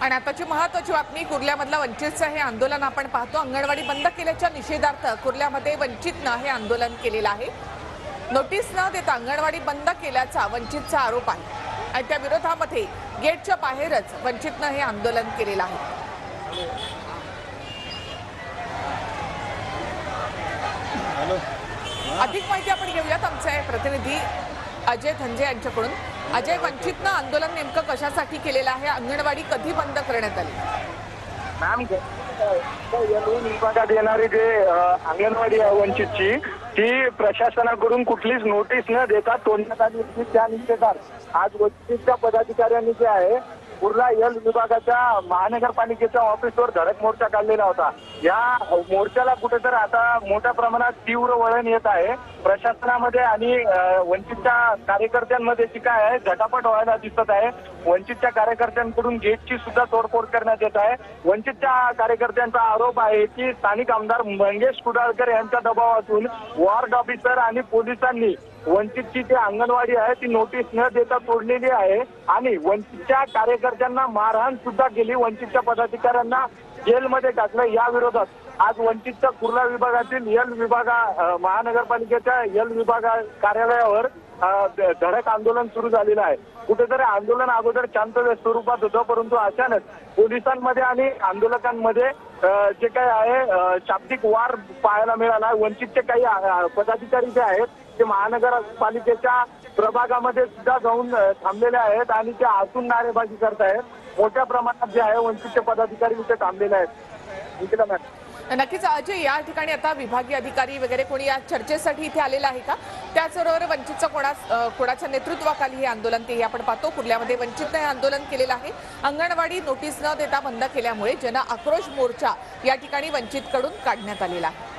आणि आताची महत्त्वाची बातमी कुर्ल्यामधला वंचितचं हे आंदोलन आपण पाहतो। अंगणवाडी बंद केल्याच्या निषेधार्थ कुर्ल्यामध्ये वंचितनं हे आंदोलन केलेलं आहे। नोटीस न देता अंगणवाडी बंद केल्याचा वंचितचा आरोप आहे आणि त्या विरोधामध्ये गेटच्या बाहेरच वंचितनं हे आंदोलन केलेलं आहे। अधिक माहिती आपण घेऊयात आमचे प्रतिनिधी अजय धंजे यांच्याकडून। अजय, वंचितनं आंदोलन नेमकं कशासाठी केलेलं आहे? अंगणवाडी कधी बंद करण्यात आली? मॅम, विभागात येणारी जे अंगणवाडी आहे वंचितची, ती प्रशासनाकडून कुठलीच नोटीस न देता तोडण्यात आली होती। त्या निषेधार्थ आज वंचितच्या पदाधिकाऱ्यांनी जे आहे कुर्ला एल विभागाच्या महानगरपालिकेच्या ऑफिसवर धडक मोर्चा काढलेला होता। या मोर्चाला कुठेतरी आता मोठ्या प्रमाणात तीव्र वळण येत आहे। प्रशासनामध्ये आणि वंचितच्या कार्यकर्त्यांमध्ये जी काय आहे झटापट व्हायला दिसत आहे। वंचितच्या कार्यकर्त्यांकडून गेटची सुद्धा तोडफोड करण्यात येत आहे। वंचितच्या कार्यकर्त्यांचा आरोप आहे की स्थानिक आमदार मंगेश कुडाळकर यांच्या दबावातून वॉर्ड ऑफिसर आणि पोलिसांनी वंचितची जी अंगणवाडी आहे ती नोटीस न देता तोडलेली आहे आणि वंचितच्या कार्यकर्त्यांना मारहाण सुद्धा केली। वंचितच्या पदाधिकाऱ्यांना जेलमध्ये टाकलं। या विरोधात आज वंचितच्या कुर्ला विभागातील एल विभागा महानगरपालिकेच्या एल विभागा कार्यालयावर धडक आंदोलन सुरू झालेलं आहे। कुठेतरी आंदोलन अगोदर शांततेत स्वरूपात होतं, परंतु अचानक पोलिसांमध्ये आणि आंदोलकांमध्ये जे काही आहे शाब्दिक वार पाहायला मिळाला। वंचितचे काही पदाधिकारी जे आहेत ते महानगरपालिकेच्या प्रभागामध्ये सुद्धा जाऊन थांबलेले आहेत आणि ते आतून नारेबाजी करत आहेत। मोठ्या प्रमाणात जे आहे वंचितचे पदाधिकारी इथे थांबलेले आहेत। नक्कीच अजय, या ठिकाणी आता विभागीय अधिकारी वगैरे कोणी या चर्चेसाठी इथे आलेला आहे का? त्याचबरोबर वंचितचं कोणाच्या नेतृत्वाखाली हे आंदोलन तेही आपण पाहतो। कुर्ल्यामध्ये वंचितने हे आंदोलन केलेलं आहे। अंगणवाडी नोटीस न देता बंद केल्यामुळे जन आक्रोश मोर्चा या ठिकाणी वंचितकडून काढण्यात आलेला आहे।